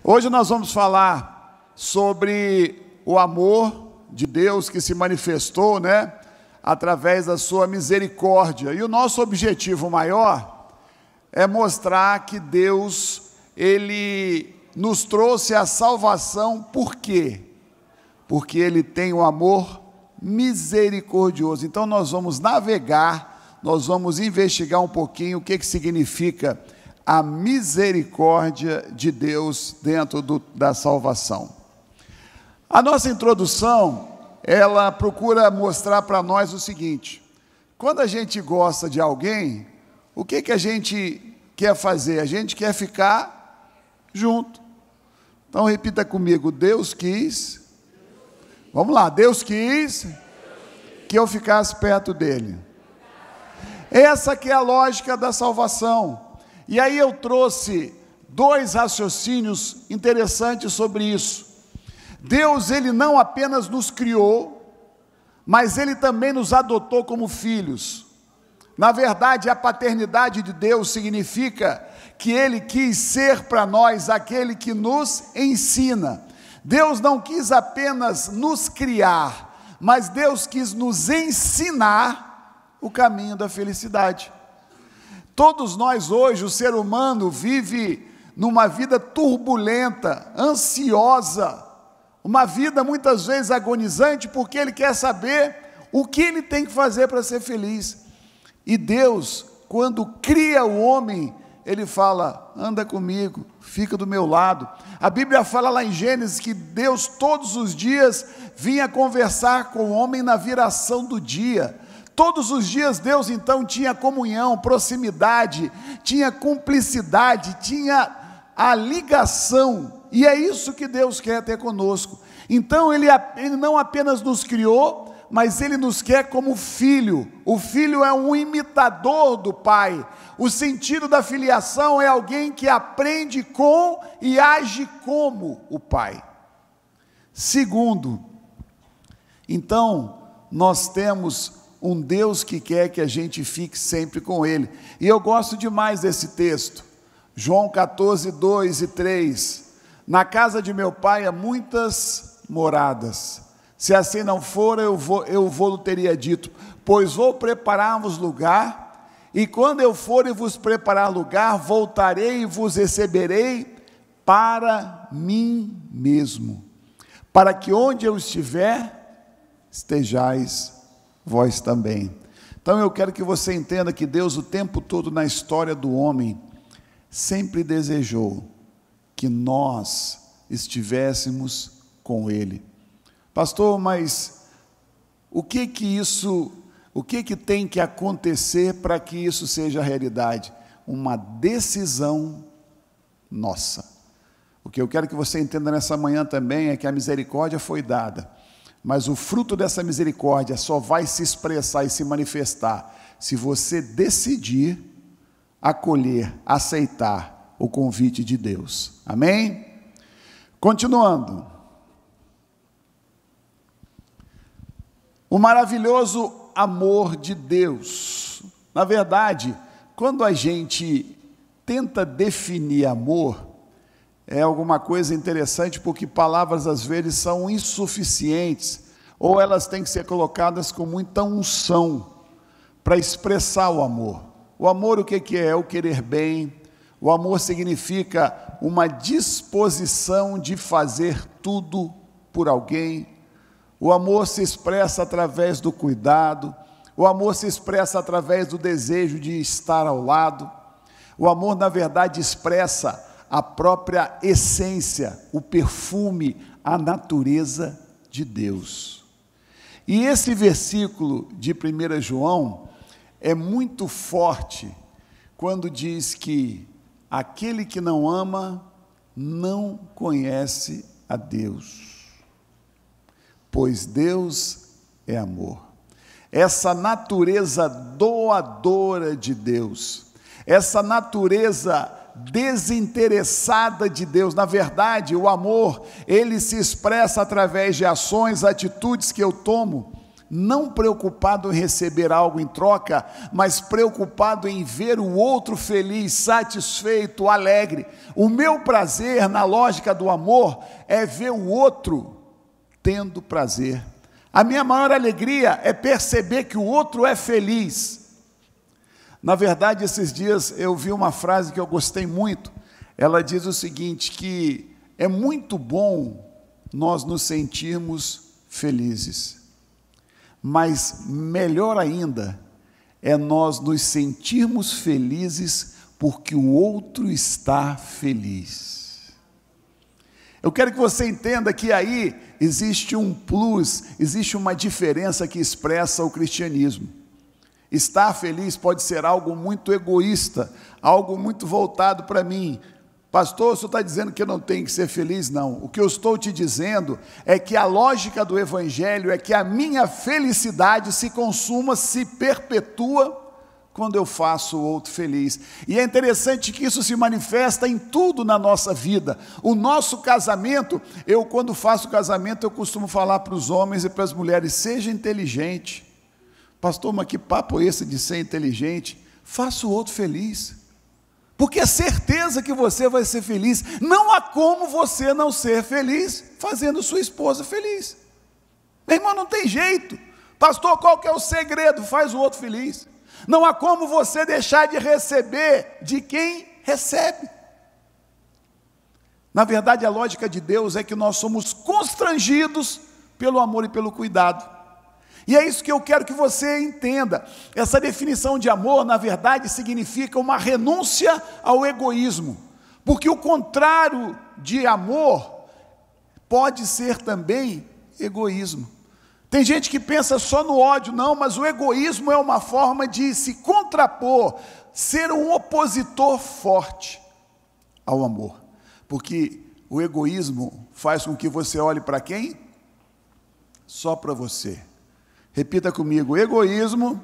Hoje nós vamos falar sobre o amor de Deus que se manifestou, através da sua misericórdia. E o nosso objetivo maior é mostrar que Deus, Ele nos trouxe a salvação. Por quê? Porque Ele tem um amor misericordioso. Então nós vamos navegar, nós vamos investigar um pouquinho o que significa a misericórdia de Deus dentro da salvação. A nossa introdução, ela procura mostrar para nós o seguinte: quando a gente gosta de alguém, o que a gente quer fazer? A gente quer ficar junto. Então repita comigo: Deus quis, vamos lá, Deus quis que eu ficasse perto dele. Essa que é a lógica da salvação. E aí eu trouxe dois raciocínios interessantes sobre isso. Deus, Ele não apenas nos criou, mas Ele também nos adotou como filhos. Na verdade, a paternidade de Deus significa que Ele quis ser para nós aquele que nos ensina. Deus não quis apenas nos criar, mas Deus quis nos ensinar o caminho da felicidade. Todos nós hoje, o ser humano vive numa vida turbulenta, ansiosa, uma vida muitas vezes agonizante, porque ele quer saber o que ele tem que fazer para ser feliz. E Deus, quando cria o homem, Ele fala: anda comigo, fica do meu lado. A Bíblia fala lá em Gênesis que Deus todos os dias vinha conversar com o homem na viração do dia. Todos os dias Deus então tinha comunhão, proximidade, tinha cumplicidade, tinha a ligação, e é isso que Deus quer ter conosco. Então Ele não apenas nos criou, mas Ele nos quer como filho. O filho é um imitador do pai. O sentido da filiação é alguém que aprende com e age como o pai. Segundo, então, nós temos um Deus que quer que a gente fique sempre com Ele. E eu gosto demais desse texto, João 14, 2 e 3. Na casa de meu pai há muitas moradas. Se assim não for, eu vou teria dito, pois vou preparar-vos lugar, e quando eu for e vos preparar lugar, voltarei e vos receberei para mim mesmo, para que onde eu estiver, estejais vós também. Então eu quero que você entenda que Deus, o tempo todo na história do homem, sempre desejou que nós estivéssemos com Ele. Pastor, mas o que tem que acontecer para que isso seja realidade? Uma decisão nossa. O que eu quero que você entenda nessa manhã também é que a misericórdia foi dada, mas o fruto dessa misericórdia só vai se expressar e se manifestar se você decidir acolher, aceitar o convite de Deus. Amém? Continuando. O maravilhoso amor de Deus. Na verdade, quando a gente tenta definir amor, é alguma coisa interessante, porque palavras às vezes são insuficientes, ou elas têm que ser colocadas com muita unção, para expressar o amor. O amor, o que é? É o querer bem. O amor significa uma disposição de fazer tudo por alguém. O amor se expressa através do cuidado. O amor se expressa através do desejo de estar ao lado. O amor, na verdade, expressa a própria essência, o perfume, a natureza de Deus. E esse versículo de 1 João é muito forte quando diz que aquele que não ama não conhece a Deus, pois Deus é amor. Essa natureza doadora de Deus, essa natureza desinteressada de Deus, na verdade, o amor, ele se expressa através de ações, atitudes que eu tomo, não preocupado em receber algo em troca, mas preocupado em ver o outro feliz, satisfeito, alegre. O meu prazer, na lógica do amor, é ver o outro tendo prazer. A minha maior alegria é perceber que o outro é feliz. Na verdade, esses dias eu vi uma frase que eu gostei muito. Ela diz o seguinte, que é muito bom nós nos sentirmos felizes, mas melhor ainda é nós nos sentirmos felizes porque o outro está feliz. Eu quero que você entenda que aí existe um plus, existe uma diferença que expressa o cristianismo. Estar feliz pode ser algo muito egoísta, algo muito voltado para mim. Pastor, o senhor está dizendo que eu não tenho que ser feliz? Não. O que eu estou te dizendo é que a lógica do Evangelho é que a minha felicidade se consuma, se perpetua quando eu faço o outro feliz. E é interessante que isso se manifesta em tudo na nossa vida. O nosso casamento, quando faço casamento, eu costumo falar para os homens e para as mulheres, seja inteligente. Pastor, mas que papo é esse de ser inteligente? Faça o outro feliz. Porque é certeza que você vai ser feliz. Não há como você não ser feliz fazendo sua esposa feliz. Meu irmão, não tem jeito. Pastor, qual que é o segredo? Faz o outro feliz. Não há como você deixar de receber de quem recebe. Na verdade, a lógica de Deus é que nós somos constrangidos pelo amor e pelo cuidado. E é isso que eu quero que você entenda. Essa definição de amor, na verdade, significa uma renúncia ao egoísmo. Porque o contrário de amor pode ser também egoísmo. Tem gente que pensa só no ódio, não, mas o egoísmo é uma forma de se contrapor, ser um opositor forte ao amor. Porque o egoísmo faz com que você olhe para quem? Só para você. Repita comigo, egoísmo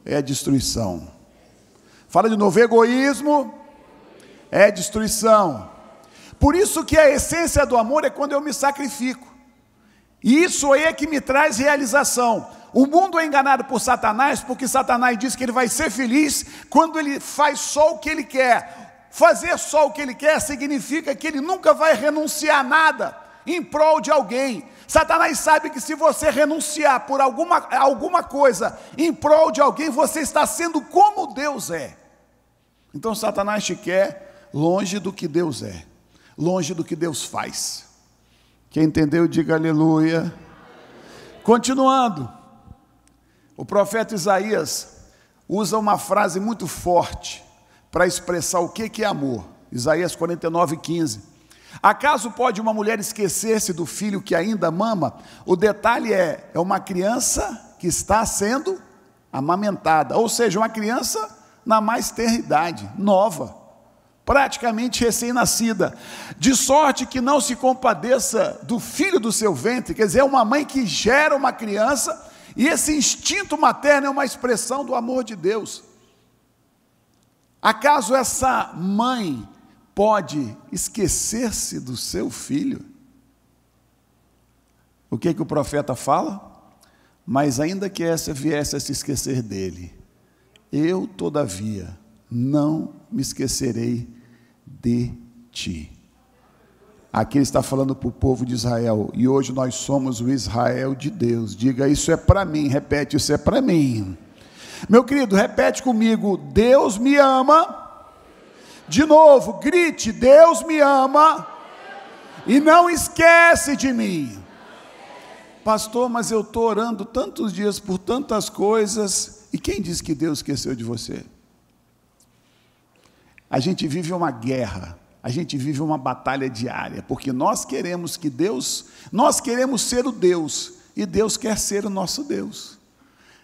é destruição. Fala de novo, egoísmo é destruição. Por isso que a essência do amor é quando eu me sacrifico. E isso aí é que me traz realização. O mundo é enganado por Satanás, porque Satanás diz que ele vai ser feliz quando ele faz só o que ele quer. Fazer só o que ele quer significa que ele nunca vai renunciar a nada em prol de alguém. Satanás sabe que se você renunciar por alguma coisa em prol de alguém, você está sendo como Deus é. Então Satanás te quer longe do que Deus é, longe do que Deus faz. Quem entendeu, diga aleluia. Continuando, o profeta Isaías usa uma frase muito forte para expressar o que é amor. Isaías 49:15. Acaso pode uma mulher esquecer-se do filho que ainda mama? O detalhe é uma criança que está sendo amamentada, ou seja, uma criança na mais tenra idade, nova, praticamente recém-nascida, de sorte que não se compadeça do filho do seu ventre. Quer dizer, é uma mãe que gera uma criança, e esse instinto materno é uma expressão do amor de Deus. Acaso essa mãe pode esquecer-se do seu filho? O que o profeta fala? Mas ainda que essa viesse a se esquecer dele, eu todavia não me esquecerei de ti. Aqui ele está falando para o povo de Israel, e hoje nós somos o Israel de Deus. Diga, isso é para mim, repete, isso é para mim. Meu querido, repete comigo, Deus me ama. De novo, grite, Deus me ama e não esquece de mim. Pastor, mas eu estou orando tantos dias por tantas coisas, e quem disse que Deus esqueceu de você? A gente vive uma guerra, a gente vive uma batalha diária, porque nós queremos nós queremos ser o Deus, e Deus quer ser o nosso Deus.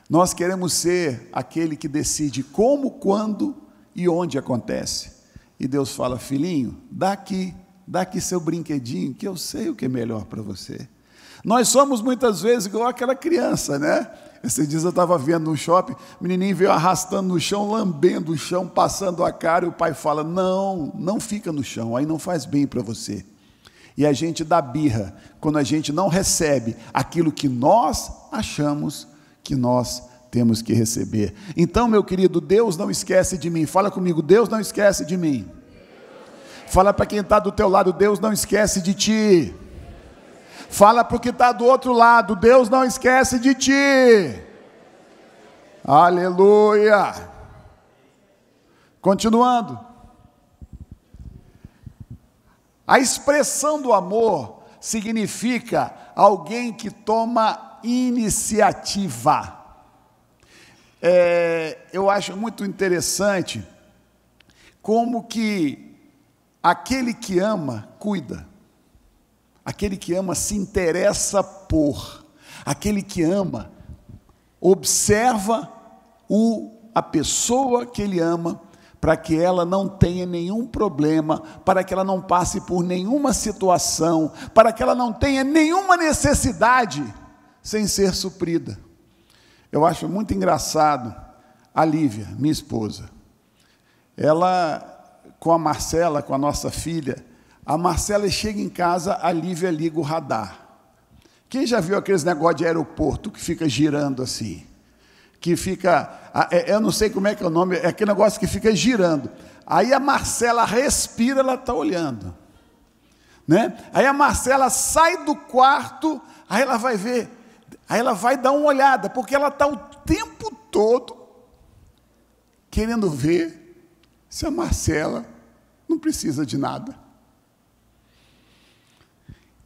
Nós queremos ser aquele que decide como, quando e onde acontece. E Deus fala, filhinho, dá aqui seu brinquedinho, que eu sei o que é melhor para você. Nós somos muitas vezes igual aquela criança, né? Esses dias eu estava vendo no shopping, o menininho veio arrastando no chão, lambendo o chão, passando a cara, e o pai fala, não fica no chão, aí não faz bem para você. E a gente dá birra quando a gente não recebe aquilo que nós achamos que nós temos que receber. Então, meu querido, Deus não esquece de mim. Fala comigo, Deus não esquece de mim. Fala para quem está do teu lado, Deus não esquece de ti. Fala para o que está do outro lado, Deus não esquece de ti. Aleluia. Continuando. A expressão do amor significa alguém que toma iniciativa. Eu acho muito interessante como que aquele que ama, cuida. Aquele que ama se interessa por. Aquele que ama, observa a pessoa que ele ama, para que ela não tenha nenhum problema, para que ela não passe por nenhuma situação, para que ela não tenha nenhuma necessidade sem ser suprida. Eu acho muito engraçado a Lívia, minha esposa. Ela, com a Marcela, com a nossa filha, a Marcela chega em casa, a Lívia liga o radar. Quem já viu aqueles negócios de aeroporto que fica girando assim? Que fica, eu não sei como é que é o nome, é aquele negócio que fica girando. Aí a Marcela respira, ela está olhando, né? Aí a Marcela sai do quarto, aí ela vai ver, aí ela vai dar uma olhada, porque ela está o tempo todo querendo ver se a Marcela não precisa de nada.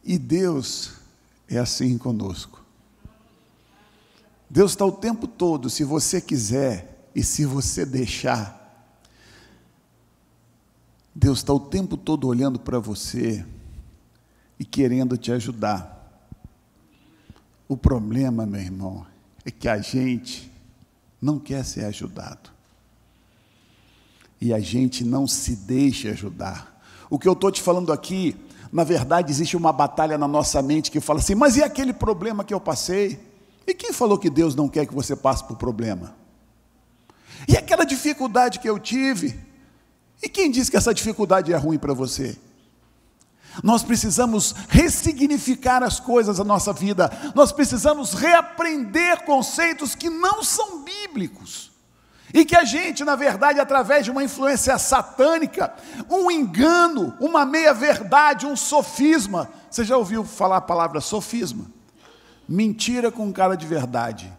E Deus é assim conosco. Deus está o tempo todo, se você quiser e se você deixar, Deus está o tempo todo olhando para você e querendo te ajudar. O problema, meu irmão, é que a gente não quer ser ajudado. E a gente não se deixa ajudar. O que eu estou te falando aqui, na verdade, existe uma batalha na nossa mente que fala assim, mas e aquele problema que eu passei? E quem falou que Deus não quer que você passe por problema? E aquela dificuldade que eu tive? E quem disse que essa dificuldade é ruim para você? Nós precisamos ressignificar as coisas da nossa vida. Nós precisamos reaprender conceitos que não são bíblicos. E que a gente, na verdade, através de uma influência satânica, um engano, uma meia-verdade, um sofisma. Você já ouviu falar a palavra sofisma? Mentira com cara de verdade,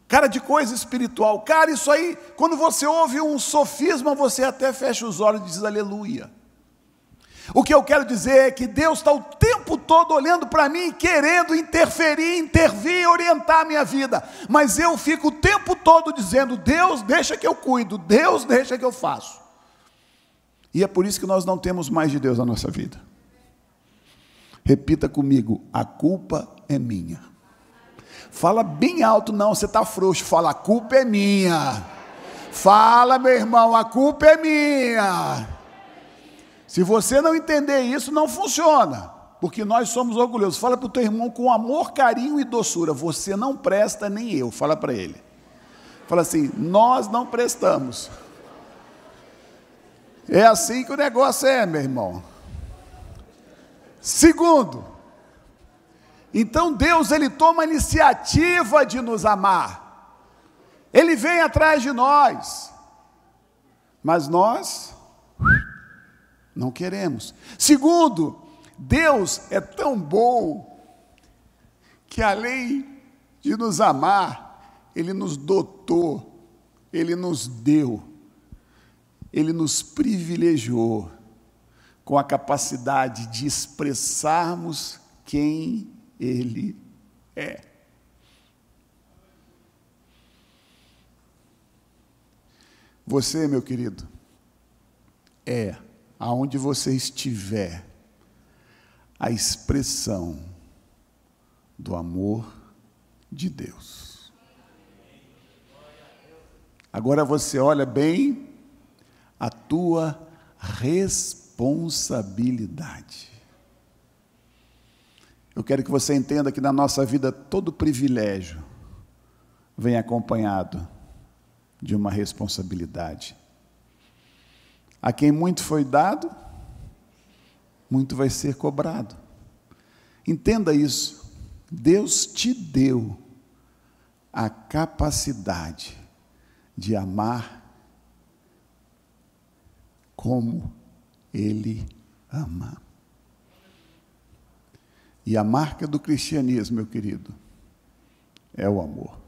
cara de coisa espiritual. Cara, isso aí, quando você ouve um sofisma, você até fecha os olhos e diz aleluia. O que eu quero dizer é que Deus está o tempo todo olhando para mim, querendo interferir, intervir, orientar a minha vida, mas eu fico o tempo todo dizendo, Deus deixa que eu cuido, Deus deixa que eu faço. E é por isso que nós não temos mais de Deus na nossa vida. Repita comigo, a culpa é minha. Fala bem alto, não, você está frouxo. Fala, a culpa é minha. Fala, meu irmão, a culpa é minha. Se você não entender isso, não funciona, porque nós somos orgulhosos. Fala para o teu irmão com amor, carinho e doçura, você não presta, nem eu. Fala para ele. Fala assim, nós não prestamos. É assim que o negócio é, meu irmão. Segundo, então Deus, Ele toma a iniciativa de nos amar. Ele vem atrás de nós, mas nós não queremos. Segundo, Deus é tão bom, que além de nos amar, Ele nos dotou, Ele nos deu, Ele nos privilegiou com a capacidade de expressarmos quem Ele é. Você, meu querido, aonde você estiver, a expressão do amor de Deus. Agora você olha bem a tua responsabilidade. Eu quero que você entenda que na nossa vida todo privilégio vem acompanhado de uma responsabilidade. A quem muito foi dado, muito vai ser cobrado. Entenda isso. Deus te deu a capacidade de amar como Ele ama. E a marca do cristianismo, meu querido, é o amor.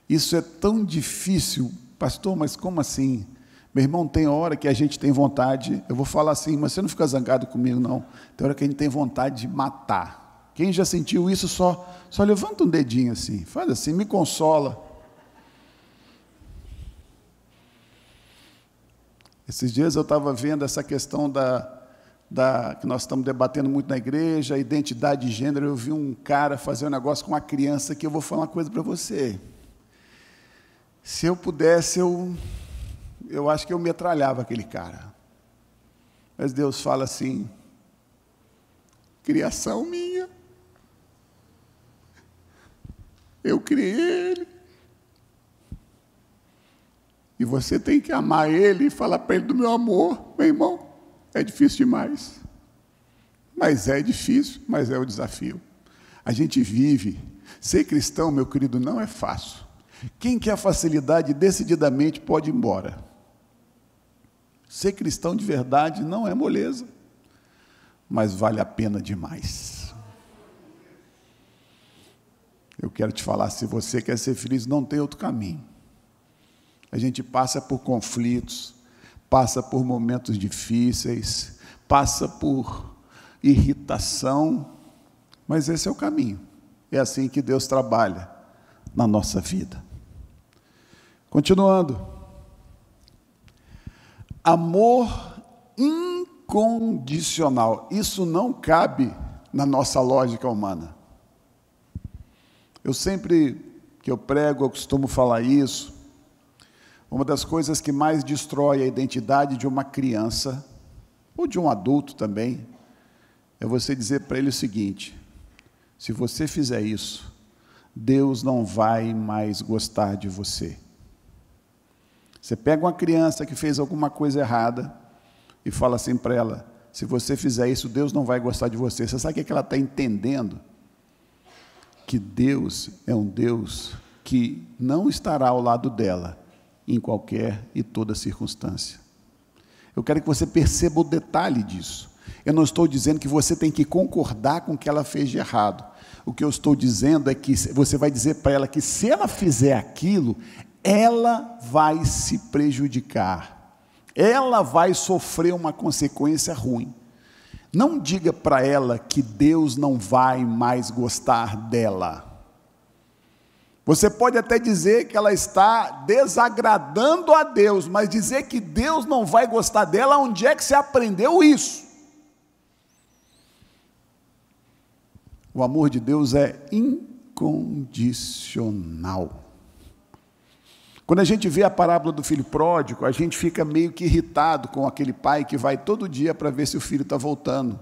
Isso é tão difícil, pastor, mas como assim? Meu irmão, tem hora que a gente tem vontade, eu vou falar assim, mas você não fica zangado comigo, não. Tem hora que a gente tem vontade de matar. Quem já sentiu isso, só levanta um dedinho assim, faz assim, me consola. Esses dias eu estava vendo essa questão que nós estamos debatendo muito na igreja, a identidade de gênero. Eu vi um cara fazer um negócio com uma criança que eu vou falar uma coisa para você. Se eu pudesse, eu acho que eu metralhava aquele cara. Mas Deus fala assim, criação minha, eu criei ele, e você tem que amar ele e falar para ele do meu amor. Meu irmão, é difícil demais, mas é difícil, mas é o desafio. A gente vive, ser cristão, meu querido, não é fácil. Quem quer facilidade, decididamente pode ir embora. Ser cristão de verdade não é moleza, mas vale a pena demais. Eu quero te falar, se você quer ser feliz, não tem outro caminho. A gente passa por conflitos, passa por momentos difíceis, passa por irritação, mas esse é o caminho. É assim que Deus trabalha na nossa vida. Continuando. Amor incondicional. Isso não cabe na nossa lógica humana. Eu sempre que eu prego, eu costumo falar isso. Uma das coisas que mais destrói a identidade de uma criança, ou de um adulto também, é você dizer para ele o seguinte: se você fizer isso, Deus não vai mais gostar de você. Você pega uma criança que fez alguma coisa errada e fala assim para ela: se você fizer isso, Deus não vai gostar de você. Você sabe o que ela está entendendo? Que Deus é um Deus que não estará ao lado dela em qualquer e toda circunstância. Eu quero que você perceba o detalhe disso. Eu não estou dizendo que você tem que concordar com o que ela fez de errado. O que eu estou dizendo é que você vai dizer para ela que se ela fizer aquilo, ela vai se prejudicar, ela vai sofrer uma consequência ruim. Não diga para ela que Deus não vai mais gostar dela. Você pode até dizer que ela está desagradando a Deus, mas dizer que Deus não vai gostar dela, onde é que você aprendeu isso? O amor de Deus é incondicional. Quando a gente vê a parábola do filho pródigo, a gente fica meio que irritado com aquele pai que vai todo dia para ver se o filho está voltando.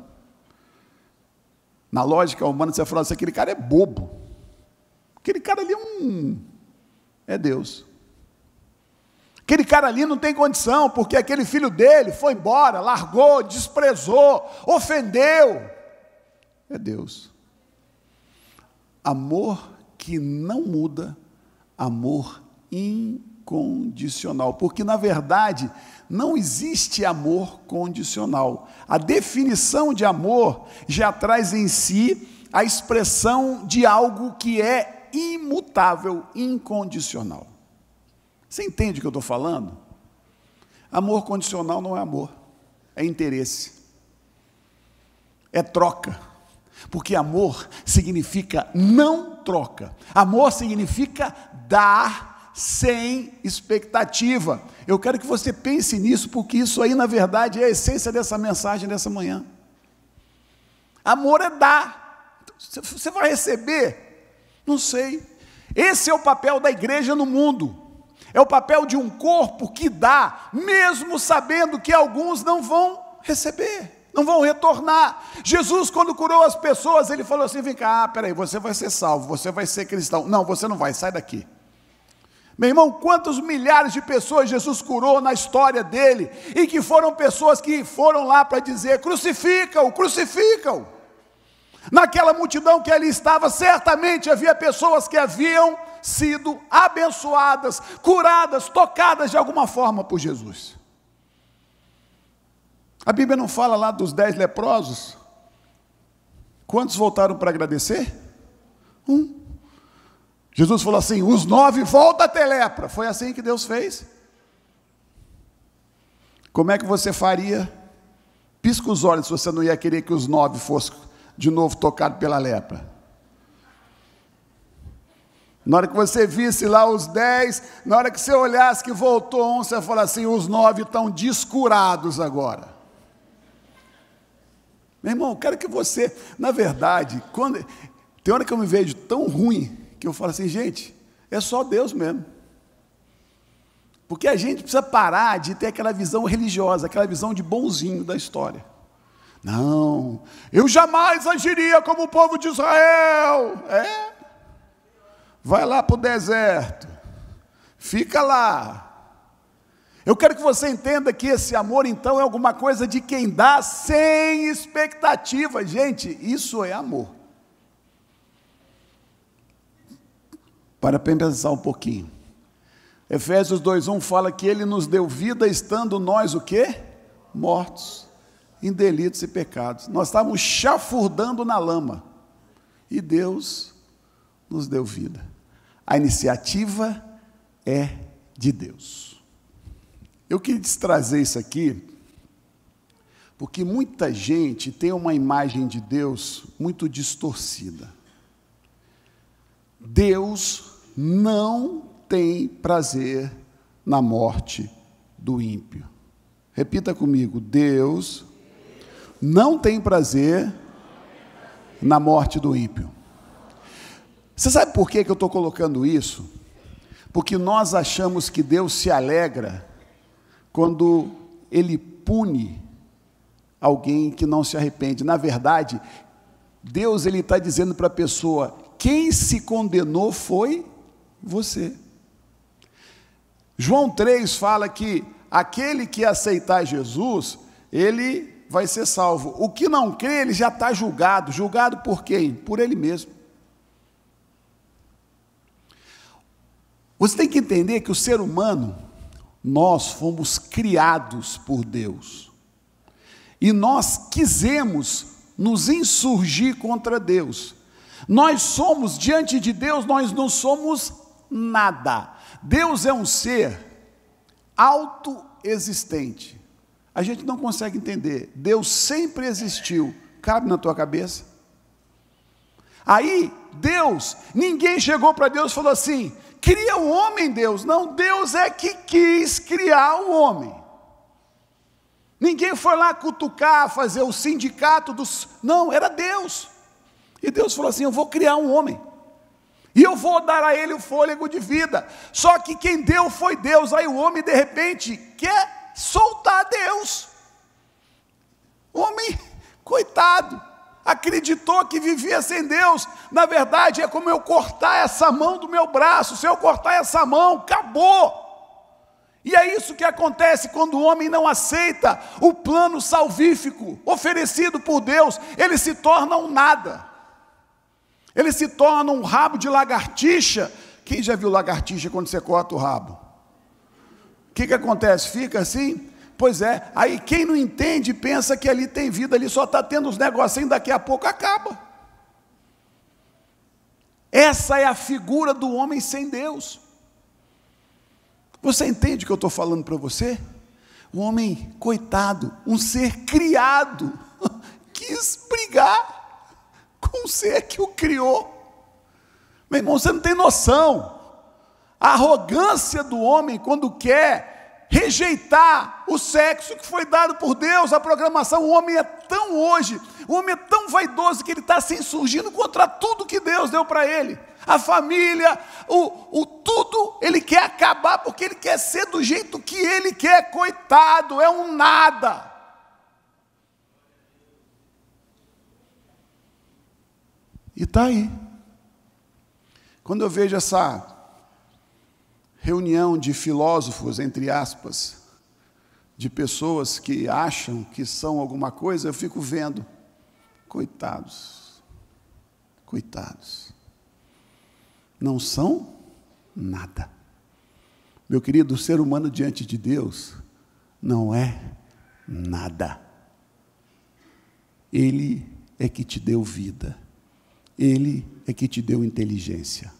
Na lógica humana, você fala assim, aquele cara é bobo. Aquele cara ali é Deus. Aquele cara ali não tem condição, porque aquele filho dele foi embora, largou, desprezou, ofendeu. É Deus. Amor que não muda, amor incondicional, porque na verdade não existe amor condicional. A definição de amor já traz em si a expressão de algo que é imutável, incondicional. Você entende o que eu estou falando? Amor condicional não é amor, é interesse, é troca, porque amor significa não troca, amor significa dar sem expectativa. Eu quero que você pense nisso, porque isso aí na verdade é a essência dessa mensagem dessa manhã. Amor é dar. Você vai receber? Não sei. Esse é o papel da igreja no mundo. É o papel de um corpo que dá, mesmo sabendo que alguns não vão receber, não vão retornar. Jesus, quando curou as pessoas, ele falou assim: vem cá, peraí, você vai ser salvo, você vai ser cristão. Não, você não vai, sai daqui. Meu irmão, quantos milhares de pessoas Jesus curou na história dele, e que foram pessoas que foram lá para dizer: crucificam, crucificam. Naquela multidão que ali estava, certamente havia pessoas que haviam sido abençoadas, curadas, tocadas de alguma forma por Jesus. A Bíblia não fala lá dos 10 leprosos? Quantos voltaram para agradecer? Jesus falou assim: os 9 voltam a ter lepra. Foi assim que Deus fez. Como é que você faria? Pisca os olhos se você não ia querer que os 9 fossem de novo tocados pela lepra. Na hora que você visse lá os 10, na hora que você olhasse que voltou um, você fala assim: os 9 estão descurados agora. Meu irmão, eu quero que você, na verdade, tem hora que eu me vejo tão ruim, que eu falo assim: gente, é só Deus mesmo. Porque a gente precisa parar de ter aquela visão religiosa, aquela visão de bonzinho da história. Não, eu jamais agiria como o povo de Israel. Vai lá para o deserto, fica lá. Eu quero que você entenda que esse amor, então, é alguma coisa de quem dá sem expectativa. Gente, isso é amor. Para pensar um pouquinho. Efésios 2:1 fala que Ele nos deu vida estando nós o quê? Mortos, em delitos e pecados. Nós estávamos chafurdando na lama, e Deus nos deu vida. A iniciativa é de Deus. Eu queria te trazer isso aqui, porque muita gente tem uma imagem de Deus muito distorcida. Deus não tem prazer na morte do ímpio. Repita comigo: Deus não tem prazer na morte do ímpio. Você sabe por que eu estou colocando isso? Porque nós achamos que Deus se alegra quando Ele pune alguém que não se arrepende. Na verdade, Deus está dizendo para a pessoa: quem se condenou foi você. João 3 fala que aquele que aceitar Jesus, ele vai ser salvo. O que não crê, ele já está julgado. Julgado por quem? Por ele mesmo. Você tem que entender que o ser humano, nós fomos criados por Deus. E nós quisemos nos insurgir contra Deus. Nós somos, diante de Deus, nós não somos nada. Deus é um ser autoexistente. A gente não consegue entender. Deus sempre existiu. Cabe na tua cabeça? Aí, Deus, ninguém chegou para Deus e falou assim: cria o homem, Deus. Não, Deus é que quis criar o homem. Ninguém foi lá cutucar, fazer o sindicato dos... Não, era Deus. E Deus falou assim: eu vou criar um homem. E eu vou dar a ele o fôlego de vida. Só que quem deu foi Deus. Aí o homem, de repente, quer soltar Deus. O homem, coitado, acreditou que vivia sem Deus. Na verdade, é como eu cortar essa mão do meu braço. Se eu cortar essa mão, acabou. E é isso que acontece quando o homem não aceita o plano salvífico oferecido por Deus. Ele se torna um nada. Ele se torna um rabo de lagartixa. Quem já viu lagartixa quando você corta o rabo? O que acontece? Fica assim? Pois é, aí quem não entende pensa que ali tem vida, ali só está tendo os negocinhos, daqui a pouco acaba. Essa é a figura do homem sem Deus. Você entende o que eu estou falando para você? O homem, coitado, um ser criado, quis brigar com o ser que o criou. Meu irmão, você não tem noção. A arrogância do homem quando quer rejeitar o sexo que foi dado por Deus, a programação. O homem é tão hoje, o homem é tão vaidoso que ele está se insurgindo contra tudo que Deus deu para ele. A família, tudo, ele quer acabar porque ele quer ser do jeito que ele quer. Coitado, é um nada. E está aí. Quando eu vejo essa reunião de filósofos, entre aspas, de pessoas que acham que são alguma coisa, eu fico vendo, coitados, não são nada. Meu querido, o ser humano diante de Deus não é nada. Ele é que te deu vida, Ele é que te deu inteligência,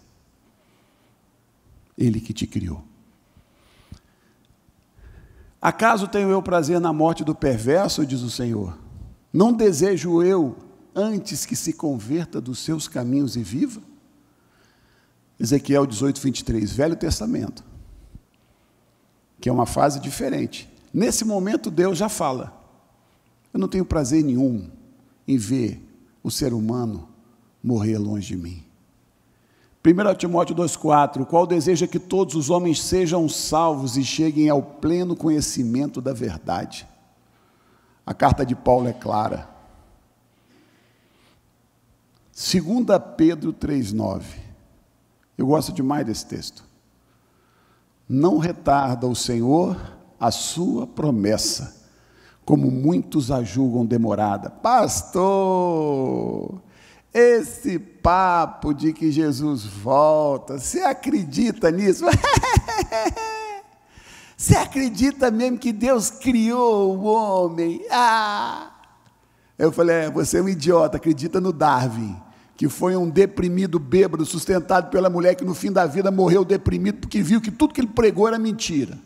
Ele que te criou. Acaso tenho eu prazer na morte do perverso, diz o Senhor? Não desejo eu antes que se converta dos seus caminhos e viva? Ezequiel 18, 23, Velho Testamento, que é uma fase diferente. Nesse momento Deus já fala, eu não tenho prazer nenhum em ver o ser humano morrer longe de mim. 1 Timóteo 2,4, o qual deseja que todos os homens sejam salvos e cheguem ao pleno conhecimento da verdade. A carta de Paulo é clara. 2 Pedro 3,9, eu gosto demais desse texto. Não retarda o Senhor a sua promessa, como muitos a julgam demorada. Pastor, esse papo de que Jesus volta, você acredita nisso? Você acredita mesmo que Deus criou o homem? Eu falei, você é um idiota, acredita no Darwin, que foi um deprimido bêbado, sustentado pela mulher que no fim da vida morreu deprimido, porque viu que tudo que ele pregou era mentira.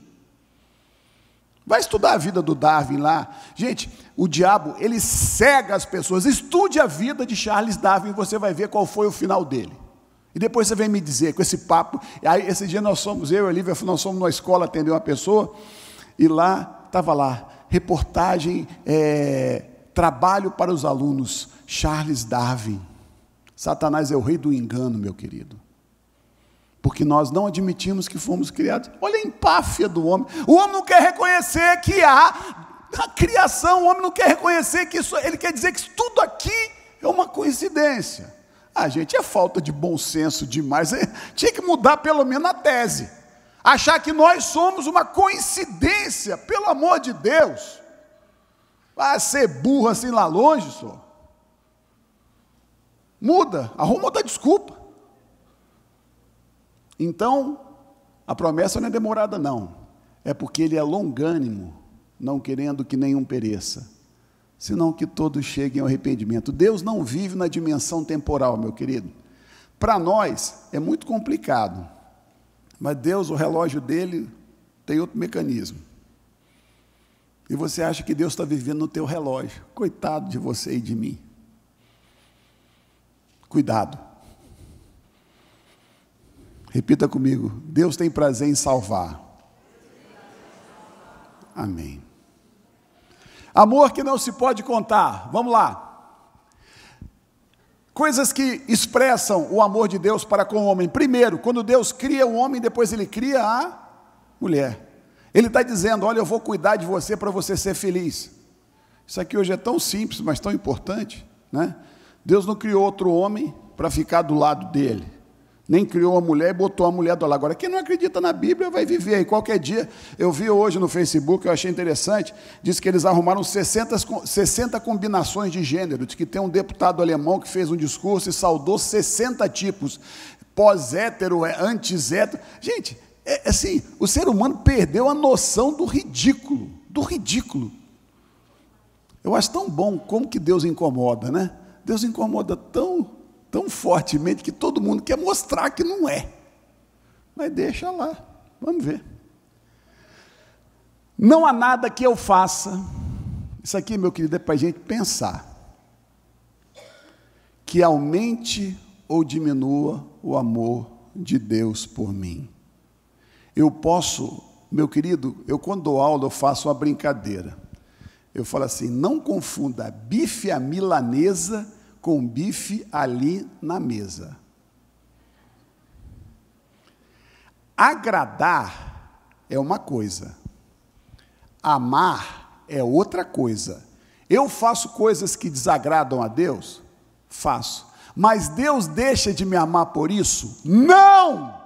Vai estudar a vida do Darwin lá. Gente, o diabo, ele cega as pessoas. Estude a vida de Charles Darwin, você vai ver qual foi o final dele. E depois você vem me dizer, com esse papo. Aí, esse dia eu e a Olivia, nós fomos numa escola atender uma pessoa, e lá, estava lá, reportagem, trabalho para os alunos, Charles Darwin. Satanás é o rei do engano, meu querido. Porque nós não admitimos que fomos criados. Olha a empáfia do homem. O homem não quer reconhecer que há a criação. O homem não quer reconhecer que isso, ele quer dizer que isso tudo aqui é uma coincidência. Gente, é falta de bom senso demais. Tinha que mudar pelo menos a tese. Achar que nós somos uma coincidência, pelo amor de Deus. Vai ser burro assim lá longe, só. Muda, arruma outra desculpa. Então, a promessa não é demorada não, é porque Ele é longânimo, não querendo que nenhum pereça, senão que todos cheguem ao arrependimento. Deus não vive na dimensão temporal, meu querido. Para nós é muito complicado, mas Deus, o relógio dele, tem outro mecanismo. E você acha que Deus está vivendo no teu relógio. Coitado de você e de mim. Cuidado. Repita comigo, Deus tem prazer em salvar. Amém. Amor que não se pode contar, vamos lá. Coisas que expressam o amor de Deus para com o homem. Primeiro, quando Deus cria o homem, depois Ele cria a mulher. Ele está dizendo, olha, eu vou cuidar de você para você ser feliz. Isso aqui hoje é tão simples, mas tão importante, né? Deus não criou outro homem para ficar do lado dele. Nem criou a mulher e botou a mulher do lado. Agora, quem não acredita na Bíblia vai viver aí. Qualquer dia, eu vi hoje no Facebook, eu achei interessante, diz que eles arrumaram 60 combinações de gênero, diz que tem um deputado alemão que fez um discurso e saudou 60 tipos, pós-hétero, anti-hétero. Gente, assim, o ser humano perdeu a noção do ridículo, Eu acho tão bom como que Deus incomoda, né? Deus incomoda tão fortemente que todo mundo quer mostrar que não é. Mas deixa lá, vamos ver. Não há nada que eu faça, isso aqui, meu querido, é para a gente pensar, que aumente ou diminua o amor de Deus por mim. Eu posso, meu querido, eu quando dou aula, eu faço uma brincadeira. Eu falo assim, não confunda bife à milanesa com bife ali na mesa. Agradar é uma coisa, amar é outra coisa. Eu faço coisas que desagradam a Deus? Faço. Mas Deus deixa de me amar por isso? Não!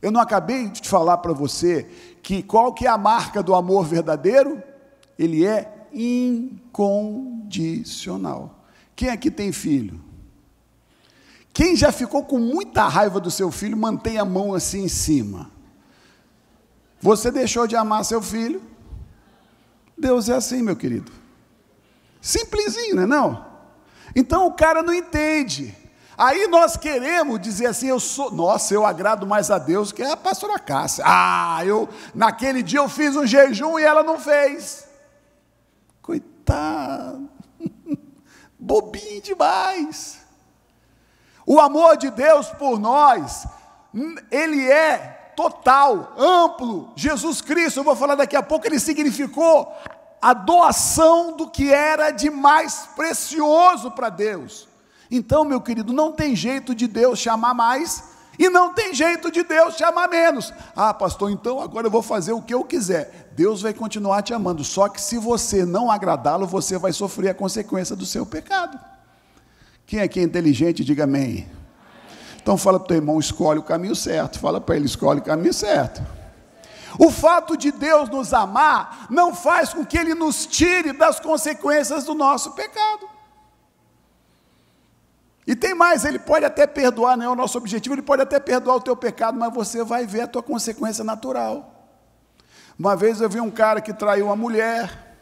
Eu não acabei de falar para você que qual que é a marca do amor verdadeiro? Ele é incondicional. Quem aqui tem filho? Quem já ficou com muita raiva do seu filho, mantém a mão assim em cima. Você deixou de amar seu filho? Deus é assim, meu querido. Simplesinho, não é não? Então o cara não entende. Aí nós queremos dizer assim, eu agrado mais a Deus que a pastora Cássia. Naquele dia eu fiz um jejum e ela não fez. Coitado. Bobinho demais. O amor de Deus por nós, ele é total, amplo. Jesus Cristo, eu vou falar daqui a pouco, ele significou a doação do que era de mais precioso para Deus. Então, meu querido, não tem jeito de Deus te amar mais e não tem jeito de Deus te amar menos. Pastor, então agora eu vou fazer o que eu quiser. Deus vai continuar te amando, só que se você não agradá-lo, você vai sofrer a consequência do seu pecado. Quem aqui é inteligente, diga amém. Então fala para o teu irmão, escolhe o caminho certo. Fala para ele, escolhe o caminho certo. O fato de Deus nos amar não faz com que Ele nos tire das consequências do nosso pecado. E tem mais, Ele pode até perdoar, não é o nosso objetivo, Ele pode até perdoar o teu pecado, mas você vai ver a tua consequência natural. Uma vez eu vi um cara que traiu uma mulher,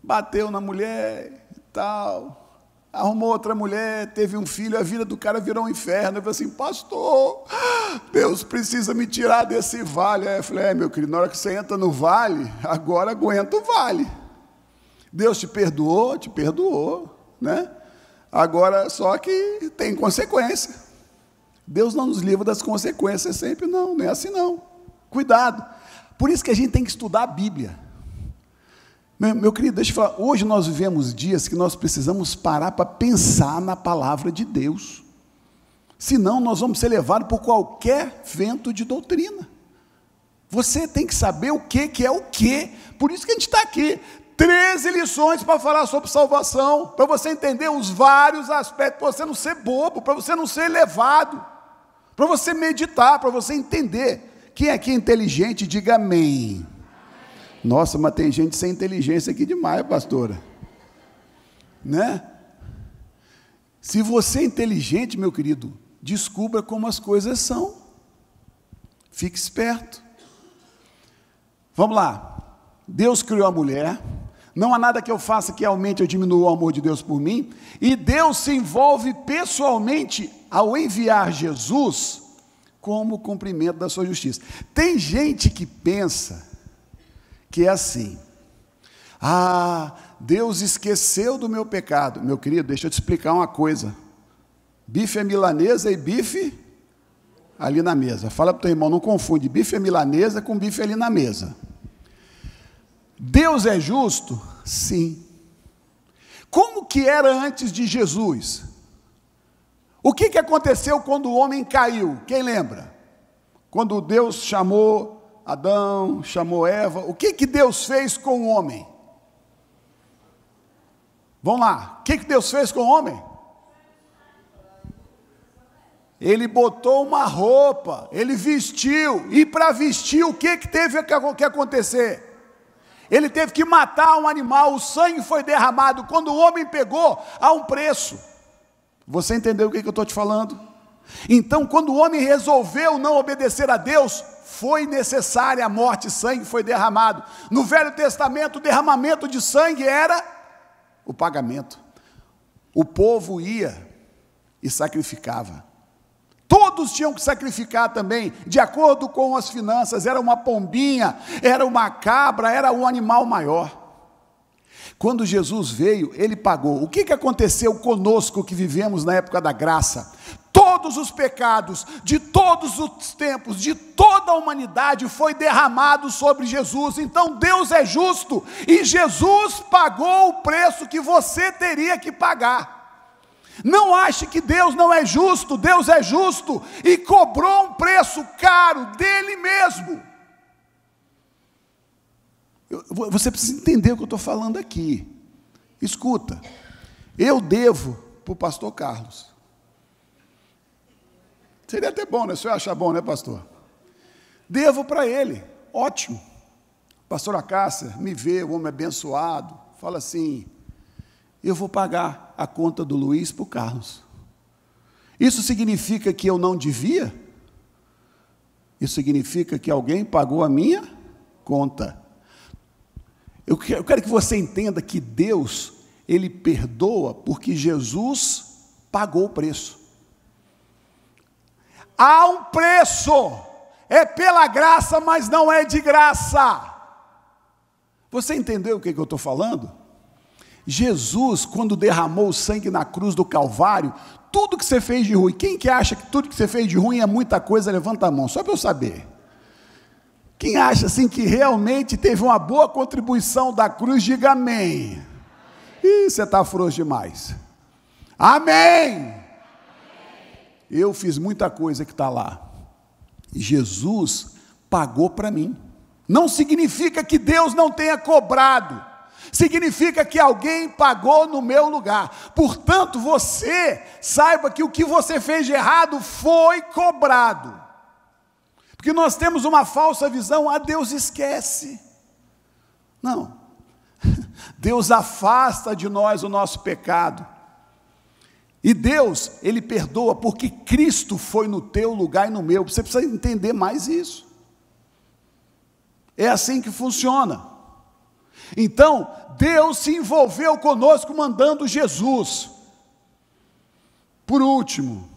bateu na mulher e tal, arrumou outra mulher, teve um filho, a vida do cara virou um inferno. Eu falei assim, pastor, Deus precisa me tirar desse vale. Aí eu falei, meu querido, na hora que você entra no vale, agora aguenta o vale. Deus te perdoou, né? Agora, só que tem consequência. Deus não nos livra das consequências sempre, não é assim não. Cuidado. Por isso que a gente tem que estudar a Bíblia. Meu querido, deixa eu falar, hoje nós vivemos dias que nós precisamos parar para pensar na palavra de Deus. Senão nós vamos ser levados por qualquer vento de doutrina. Você tem que saber o que é o que. Por isso que a gente está aqui. 13 lições para falar sobre salvação, para você entender os vários aspectos, para você não ser bobo, para você não ser levado, para você meditar, para você entender. Quem aqui é inteligente, diga amém. Nossa, mas tem gente sem inteligência aqui demais, pastora. Né? Se você é inteligente, meu querido, descubra como as coisas são. Fique esperto. Vamos lá. Deus criou a mulher. Não há nada que eu faça que aumente ou diminua o amor de Deus por mim. E Deus se envolve pessoalmente ao enviar Jesus como cumprimento da sua justiça. Tem gente que pensa que é assim, Deus esqueceu do meu pecado. Meu querido, deixa eu te explicar uma coisa, bife é milanesa e bife ali na mesa. Fala para o teu irmão, não confunde bife é milanesa com bife ali na mesa. Deus é justo? Sim. Como que era antes de Jesus? O que aconteceu quando o homem caiu? Quem lembra? Quando Deus chamou Adão, chamou Eva, o que Deus fez com o homem? Vamos lá, o que Deus fez com o homem? Ele botou uma roupa, ele vestiu, e para vestir o que teve que acontecer? Ele teve que matar um animal, o sangue foi derramado. Quando o homem pegou, há um preço. Você entendeu o que eu estou te falando? Então, quando o homem resolveu não obedecer a Deus, foi necessária a morte, sangue foi derramado. No Velho Testamento, o derramamento de sangue era o pagamento. O povo ia e sacrificava. Todos tinham que sacrificar também, de acordo com as finanças. Era uma pombinha, era uma cabra, era um animal maior. Quando Jesus veio, Ele pagou. O que aconteceu conosco que vivemos na época da graça? Todos os pecados, de todos os tempos, de toda a humanidade, foi derramado sobre Jesus. Então Deus é justo, e Jesus pagou o preço que você teria que pagar. Não ache que Deus não é justo. Deus é justo e cobrou um preço caro dele mesmo. Você precisa entender o que eu estou falando aqui. Escuta, eu devo para o pastor Carlos. Seria até bom, né? Se eu achar bom, né, pastor? Devo para ele. Ótimo. Pastora Cássia me vê, o homem abençoado, fala assim: eu vou pagar a conta do Luiz para o Carlos. Isso significa que eu não devia? Isso significa que alguém pagou a minha conta. Eu quero que você entenda que Deus, Ele perdoa porque Jesus pagou o preço. Há um preço, é pela graça, mas não é de graça. Você entendeu o que eu estou falando? Jesus, quando derramou o sangue na cruz do Calvário, tudo que você fez de ruim, quem que acha que tudo que você fez de ruim é muita coisa, levanta a mão, só para eu saber. Quem acha assim que realmente teve uma boa contribuição da cruz, diga amém. Ih, você está frouxo demais. Amém. Eu fiz muita coisa que está lá. Jesus pagou para mim. Não significa que Deus não tenha cobrado. Significa que alguém pagou no meu lugar. Portanto, você saiba que o que você fez de errado foi cobrado. Porque nós temos uma falsa visão: Deus esquece. Não. Deus afasta de nós o nosso pecado. E Deus, Ele perdoa porque Cristo foi no teu lugar e no meu. Você precisa entender mais isso. É assim que funciona. Então, Deus se envolveu conosco mandando Jesus. Por último,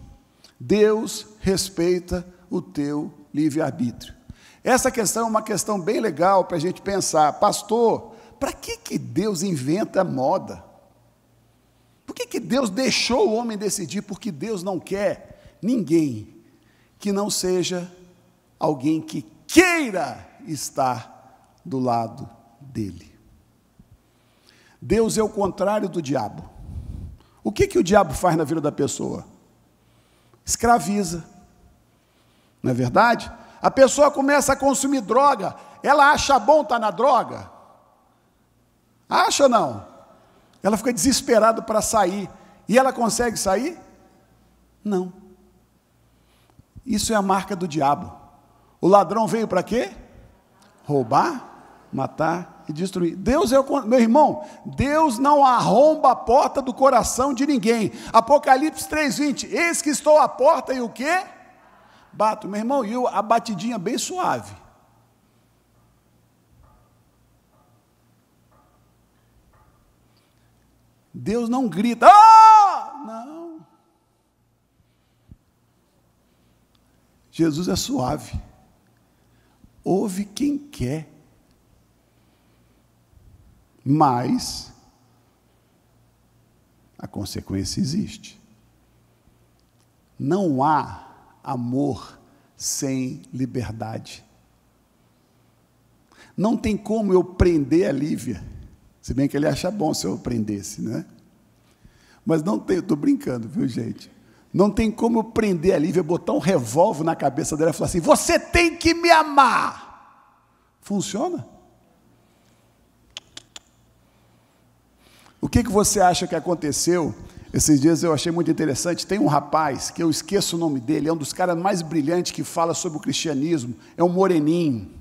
Deus respeita o teu livre-arbítrio. Essa questão é uma questão bem legal para a gente pensar. Pastor, para que Deus inventa moda? Por que Deus deixou o homem decidir? Porque Deus não quer ninguém que não seja alguém que queira estar do lado dele. Deus é o contrário do diabo. O que o diabo faz na vida da pessoa? Escraviza. Não é verdade? A pessoa começa a consumir droga, ela acha bom estar na droga? Acha ou não? Ela fica desesperada para sair. E ela consegue sair? Não. Isso é a marca do diabo. O ladrão veio para quê? Roubar, matar e destruir. Deus é o... Meu irmão, Deus não arromba a porta do coração de ninguém. Apocalipse 3:20. Eis que estou à porta e o quê? Bato. Meu irmão, e a batidinha bem suave. Deus não grita: ah! Não. Jesus é suave. Ouve quem quer. Mas a consequência existe. Não há amor sem liberdade. Não tem como eu prender a Lívia. Se bem que ele acha bom se eu prendesse, né? Mas não tem, eu estou brincando, viu, gente? Não tem como eu prender a Lívia, botar um revólver na cabeça dela e falar assim: você tem que me amar. Funciona? O que você acha que aconteceu? Esses dias eu achei muito interessante. Tem um rapaz, que eu esqueço o nome dele, é um dos caras mais brilhantes que fala sobre o cristianismo, é um moreninho.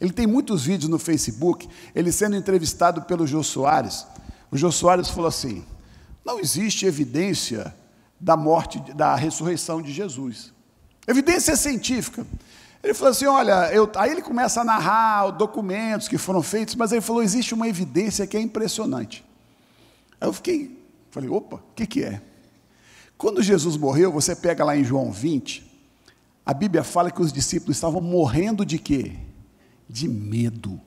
Ele tem muitos vídeos no Facebook, ele sendo entrevistado pelo Jô Soares. O Jô Soares falou assim: não existe evidência da morte, da ressurreição de Jesus. Evidência científica. Ele falou assim: olha, aí ele começa a narrar documentos que foram feitos, mas ele falou: existe uma evidência que é impressionante. Aí eu falei, opa, o que é? Quando Jesus morreu, você pega lá em João 20, a Bíblia fala que os discípulos estavam morrendo de quê? De medo.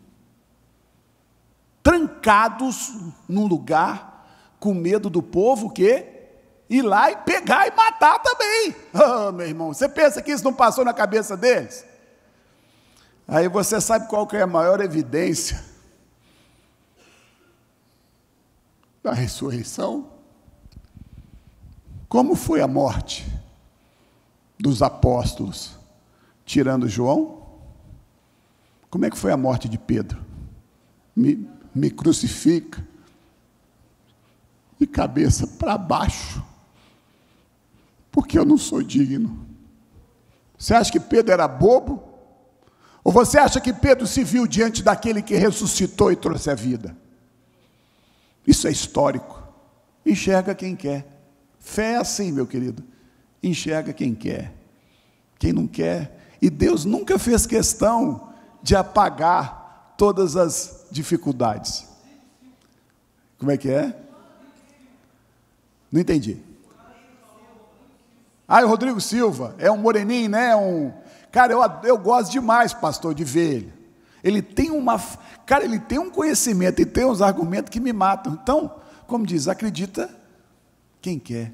Trancados num lugar, com medo do povo, o quê? Ir lá e pegar e matar também. Oh, meu irmão, você pensa que isso não passou na cabeça deles? Aí você sabe qual que é a maior evidência da ressurreição? Como foi a morte dos apóstolos, tirando João? Como é que foi a morte de Pedro? Me crucifica, de cabeça para baixo, porque eu não sou digno. Você acha que Pedro era bobo? Ou você acha que Pedro se viu diante daquele que ressuscitou e trouxe a vida? Isso é histórico. Enxerga quem quer. Fé é assim, meu querido. Enxerga quem quer. Quem não quer. E Deus nunca fez questão de apagar todas as dificuldades. Como é que é? Não entendi. Ah, o Rodrigo Silva, é um moreninho, né? Cara, eu gosto demais, pastor, de ver ele. Ele tem ele tem um conhecimento e tem uns argumentos que me matam. Então, como diz, acredita quem quer.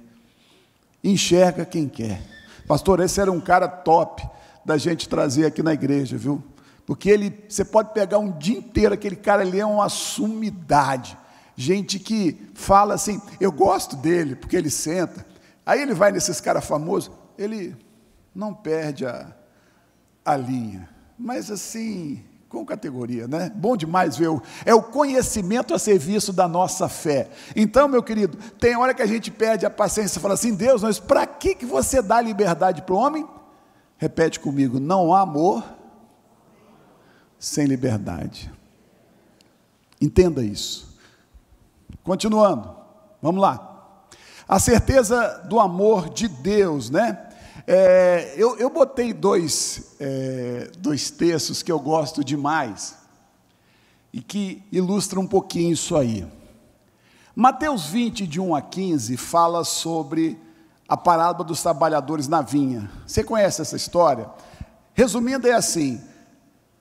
Enxerga quem quer. Pastor, esse era um cara top da gente trazer aqui na igreja, viu? Porque você pode pegar um dia inteiro, aquele cara ali é uma sumidade. Gente que fala assim, eu gosto dele, porque ele senta. Aí ele vai nesses caras famosos, ele não perde a linha. Mas assim, com categoria, né? Bom demais ver, é o conhecimento a serviço da nossa fé. Então, meu querido, tem hora que a gente perde a paciência e fala assim, Deus, mas para que você dá liberdade para o homem? Repete comigo, não há amor sem liberdade. Entenda isso. Continuando, vamos lá. A certeza do amor de Deus, né? Eu botei dois textos que eu gosto demais e que ilustram um pouquinho isso aí. Mateus 20, de 1 a 15, fala sobre a parábola dos trabalhadores na vinha. Você conhece essa história? Resumindo, é assim: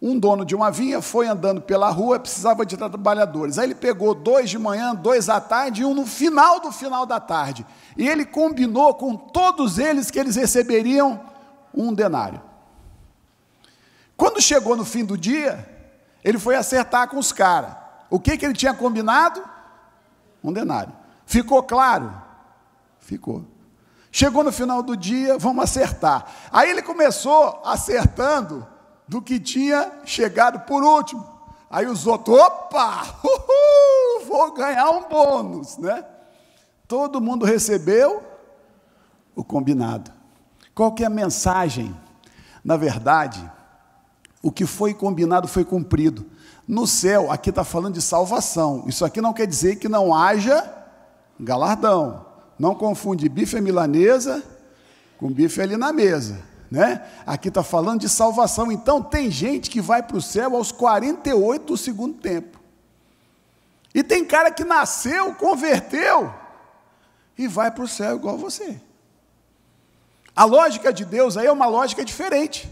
um dono de uma vinha foi andando pela rua, precisava de trabalhadores. Aí ele pegou 2 de manhã, 2 à tarde e um no final da tarde. E ele combinou com todos eles que eles receberiam 1 denário. Quando chegou no fim do dia, ele foi acertar com os caras. O que ele tinha combinado? 1 denário. Ficou claro? Ficou. Chegou no final do dia, vamos acertar. Aí ele começou acertando do que tinha chegado por último. Aí os outros, opa, vou ganhar um bônus, né? Todo mundo recebeu o combinado. Qual que é a mensagem? Na verdade, o que foi combinado foi cumprido. No céu, aqui está falando de salvação. Isso aqui não quer dizer que não haja galardão. Não confunde bife à milanesa com bife ali na mesa, né? Aqui está falando de salvação. Então tem gente que vai para o céu aos 48 do segundo tempo. E tem cara que nasceu, converteu e vai para o céu igual você. A lógica de Deus aí é uma lógica diferente.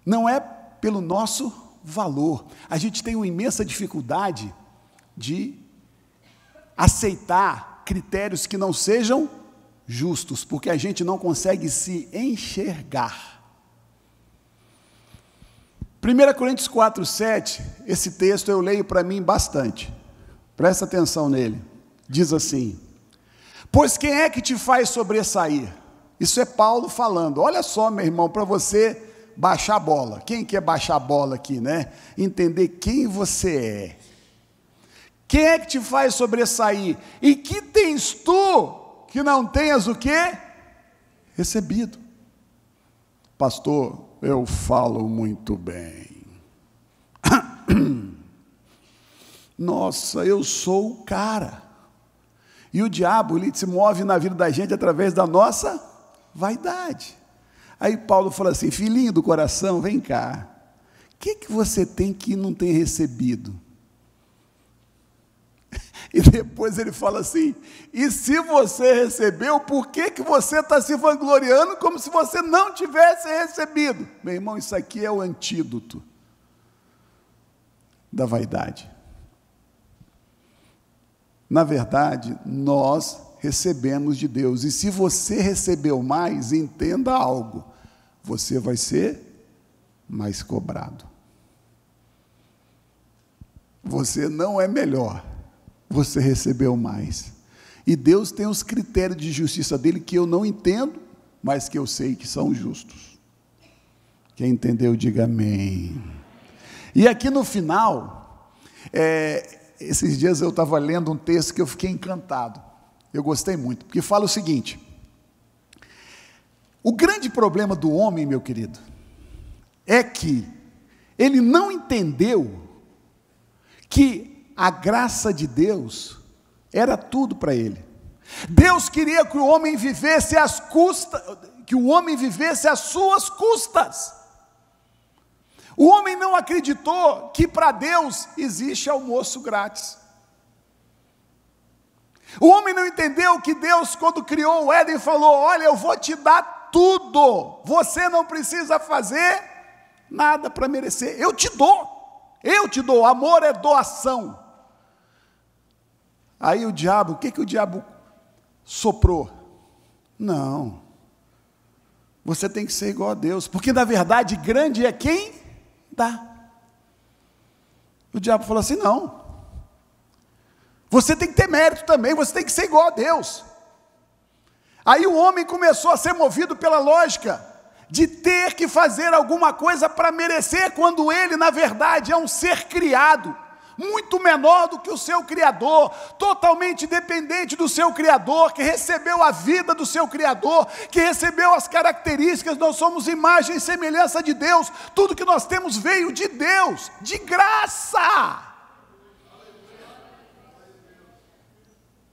Não é pelo nosso valor. A gente tem uma imensa dificuldade de aceitar critérios que não sejam justos, porque a gente não consegue se enxergar. 1 Coríntios 4:7, esse texto eu leio para mim bastante. Presta atenção nele. Diz assim: pois quem é que te faz sobressair? Isso é Paulo falando. Olha só, meu irmão, para você baixar a bola. Quem quer baixar a bola aqui, né? Entender quem você é. Quem é que te faz sobressair? E que tens tu que não tenhas o quê? Recebido. Pastor, eu falo muito bem. Nossa, eu sou o cara. E o diabo, ele se move na vida da gente através da nossa vaidade. Aí Paulo fala assim, filhinho do coração, vem cá. O que você tem que não tem recebido? E depois ele fala assim, e se você recebeu, por que você está se vangloriando como se você não tivesse recebido? Meu irmão, isso aqui é o antídoto da vaidade. Na verdade, nós recebemos de Deus, e se você recebeu mais, entenda algo, você vai ser mais cobrado. Você não é melhor. Você recebeu mais. E Deus tem os critérios de justiça dele que eu não entendo, mas que eu sei que são justos. Quem entendeu, diga amém. E aqui no final, esses dias eu estava lendo um texto que eu fiquei encantado. Eu gostei muito, porque fala o seguinte: o grande problema do homem, meu querido, é que ele não entendeu que a graça de Deus era tudo para ele. Deus queria que o homem vivesse às suas custas. O homem não acreditou que para Deus existe almoço grátis. O homem não entendeu que Deus, quando criou o Éden, falou: olha, eu vou te dar tudo, você não precisa fazer nada para merecer, eu te dou, amor é doação. Aí o diabo, o que o diabo soprou? Não, você tem que ser igual a Deus, porque na verdade grande é quem dá. O diabo falou assim: não, você tem que ter mérito também, você tem que ser igual a Deus. Aí o homem começou a ser movido pela lógica de ter que fazer alguma coisa para merecer, quando ele, na verdade, é um ser criado, muito menor do que o seu Criador, totalmente dependente do seu Criador, que recebeu a vida do seu Criador, que recebeu as características. Nós somos imagem e semelhança de Deus, tudo que nós temos veio de Deus, de graça.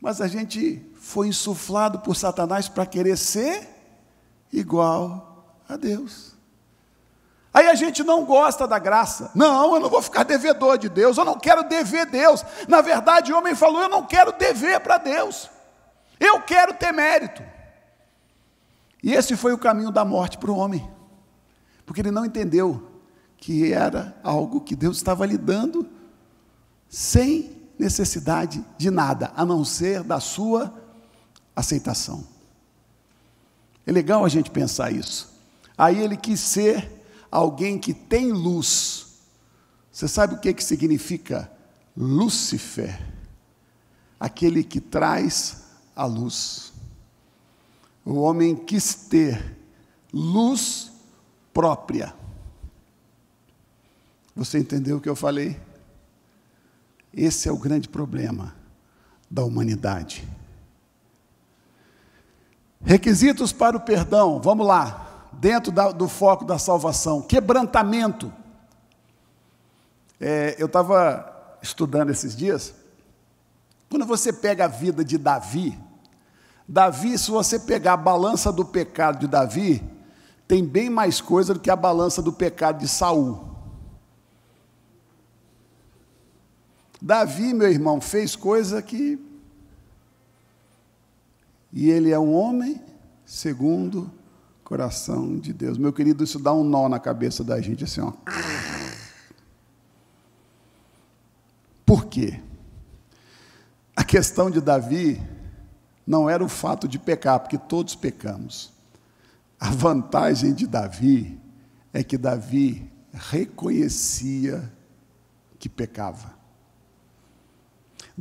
Mas a gente foi insuflado por Satanás para querer ser igual a Deus. Aí a gente não gosta da graça. Não, eu não vou ficar devedor de Deus, eu não quero dever Deus. Na verdade, o homem falou: eu não quero dever para Deus, eu quero ter mérito. E esse foi o caminho da morte para o homem, porque ele não entendeu que era algo que Deus estava lhe dando sem necessidade de nada, a não ser da sua aceitação. É legal a gente pensar isso. Aí ele quis ser alguém que tem luz. Você sabe o que significa Lúcifer? Aquele que traz a luz. O homem quis ter luz própria. Você entendeu o que eu falei? Esse é o grande problema da humanidade. Requisitos para o perdão, vamos lá, dentro do foco da salvação: quebrantamento. Eu estava estudando esses dias, quando você pega a vida de Davi, se você pegar a balança do pecado de Davi, tem bem mais coisa do que a balança do pecado de Saul. Davi, meu irmão, fez coisa que... E ele é um homem segundo o coração de Deus. Meu querido, isso dá um nó na cabeça da gente, assim, ó. Por quê? A questão de Davi não era o fato de pecar, porque todos pecamos. A vantagem de Davi é que Davi reconhecia que pecava.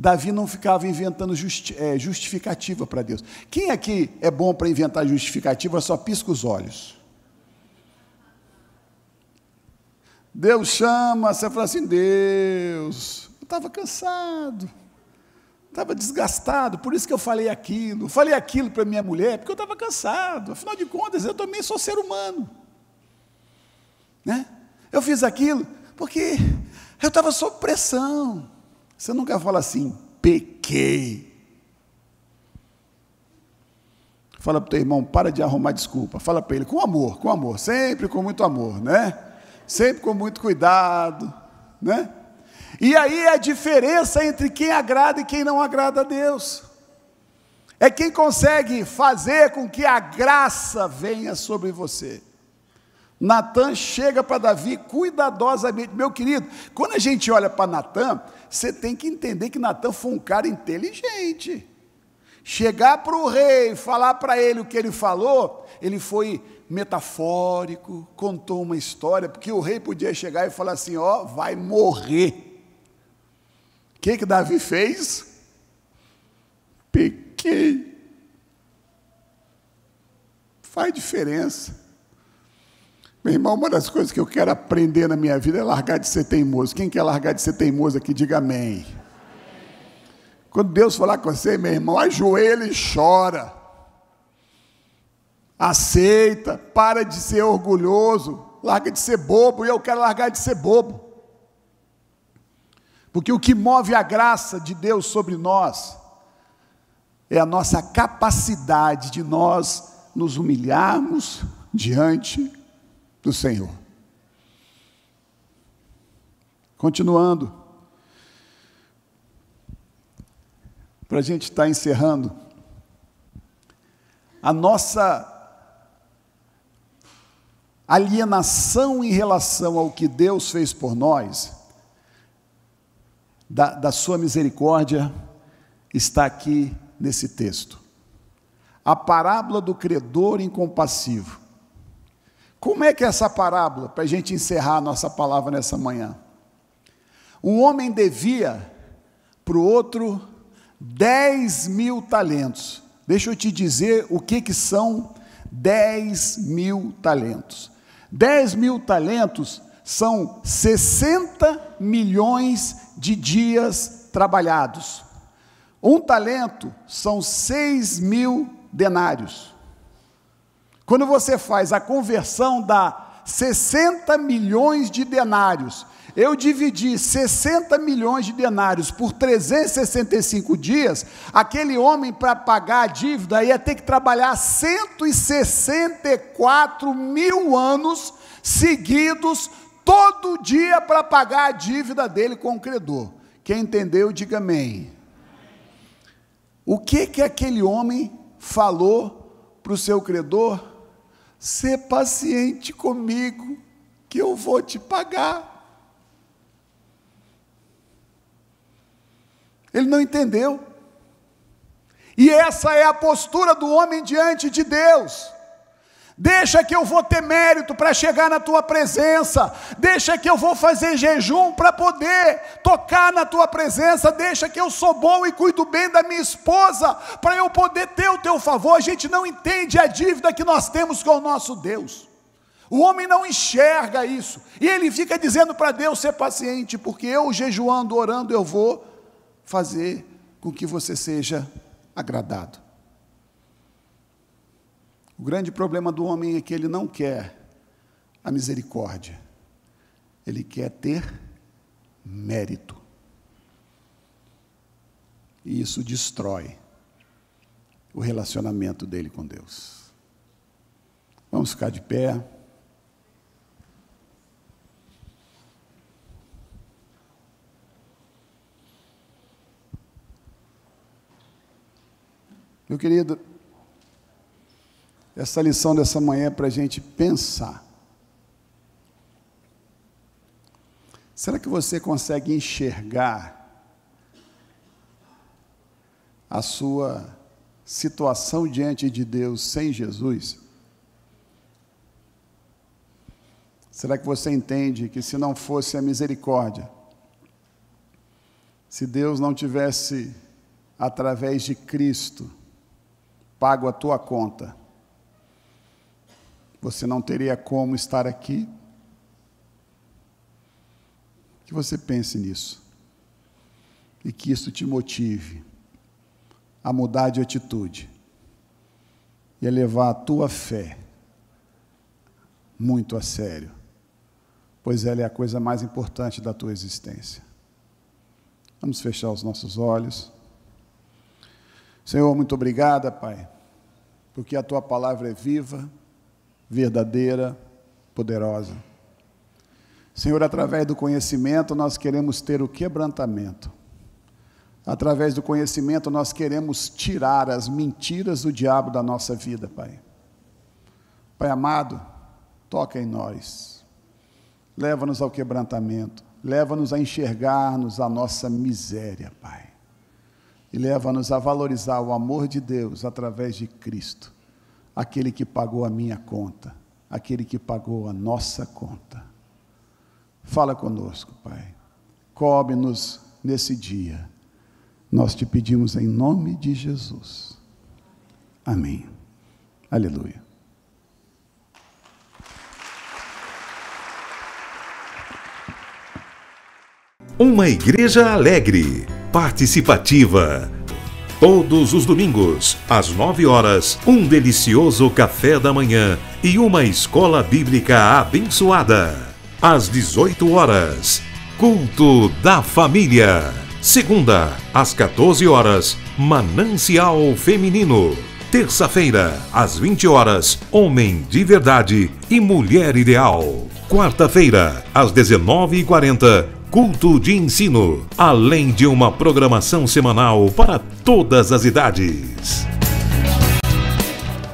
Davi não ficava inventando justificativa para Deus. Quem aqui é bom para inventar justificativa, só pisca os olhos? Deus chama, você fala assim: Deus, eu estava cansado, estava desgastado, por isso que eu falei aquilo para minha mulher, porque eu estava cansado, afinal de contas, eu também sou ser humano, né? Eu fiz aquilo porque eu estava sob pressão. Você nunca fala assim: pequei. Fala para o teu irmão: para de arrumar desculpa. Fala para ele com amor, sempre com muito amor, né? Sempre com muito cuidado, né? E aí a diferença entre quem agrada e quem não agrada a Deus é quem consegue fazer com que a graça venha sobre você. Natan chega para Davi cuidadosamente. Meu querido, quando a gente olha para Natan, você tem que entender que Natan foi um cara inteligente. Chegar para o rei, falar para ele o que ele falou, ele foi metafórico, contou uma história, porque o rei podia chegar e falar assim: ó, vai morrer. O que Davi fez? Pequei. Faz diferença. Meu irmão, uma das coisas que eu quero aprender na minha vida é largar de ser teimoso. Quem quer largar de ser teimoso aqui, diga amém. Quando Deus falar com você, meu irmão, ajoelha e chora. Aceita, para de ser orgulhoso. larga de ser bobo, e eu quero largar de ser bobo. Porque o que move a graça de Deus sobre nós é a nossa capacidade de nós nos humilharmos diante do Senhor. Continuando, para a gente estar encerrando, a nossa alienação em relação ao que Deus fez por nós, da sua misericórdia, está aqui nesse texto. A parábola do credor incompassivo. Como é que é essa parábola, para a gente encerrar a nossa palavra nessa manhã? Um homem devia para o outro 10.000 talentos. Deixa eu te dizer o que são 10.000 talentos. 10.000 talentos são 60 milhões de dias trabalhados. Um talento são 6.000 denários. Quando você faz a conversão, dá 60 milhões de denários. Eu dividi 60 milhões de denários por 365 dias, aquele homem, para pagar a dívida, ia ter que trabalhar 164 mil anos seguidos, todo dia, para pagar a dívida dele com o credor. Quem entendeu, diga amém. O que aquele homem falou para o seu credor? Ser paciente comigo, que eu vou te pagar. Ele não entendeu. E essa é a postura do homem diante de Deus. Deixa que eu vou ter mérito para chegar na tua presença. Deixa que eu vou fazer jejum para poder tocar na tua presença. Deixa que eu sou bom e cuido bem da minha esposa, para eu poder ter o teu favor. A gente não entende a dívida que nós temos com o nosso Deus. O homem não enxerga isso. E ele fica dizendo para Deus ser paciente, porque eu jejuando, orando, eu vou fazer com que você seja agradado. O grande problema do homem é que ele não quer a misericórdia, ele quer ter mérito. E isso destrói o relacionamento dele com Deus. Vamos ficar de pé. Meu querido, essa lição dessa manhã é para a gente pensar. Será que você consegue enxergar a sua situação diante de Deus sem Jesus? Será que você entende que se não fosse a misericórdia, se Deus não tivesse, através de Cristo, pago a tua conta, você não teria como estar aqui? Que você pense nisso, e que isso te motive a mudar de atitude, e a levar a tua fé muito a sério, pois ela é a coisa mais importante da tua existência. Vamos fechar os nossos olhos. Senhor, muito obrigado, Pai, porque a Tua palavra é viva, verdadeira, poderosa. Senhor, através do conhecimento nós queremos ter o quebrantamento. Através do conhecimento nós queremos tirar as mentiras do diabo da nossa vida, Pai. Pai amado, toca em nós. Leva-nos ao quebrantamento. Leva-nos a enxergar-nos a nossa miséria, Pai. E leva-nos a valorizar o amor de Deus através de Cristo, aquele que pagou a minha conta, aquele que pagou a nossa conta. Fala conosco, Pai. Cobre-nos nesse dia. Nós te pedimos em nome de Jesus. Amém. Aleluia. Uma igreja alegre, participativa, Todos os domingos, às 9 horas, um delicioso café da manhã e uma escola bíblica abençoada. Às 18 horas, culto da família. Segunda, às 14 horas, Manancial Feminino. Terça-feira, às 20 horas, Homem de Verdade e Mulher Ideal. Quarta-feira, às 19h40, Culto de Ensino, além de uma programação semanal para todas as idades.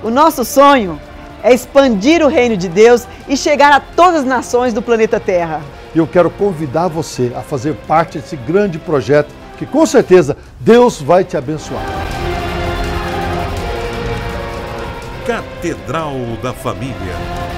O nosso sonho é expandir o reino de Deus e chegar a todas as nações do planeta Terra. E eu quero convidar você a fazer parte desse grande projeto que com certeza Deus vai te abençoar. Catedral da Família.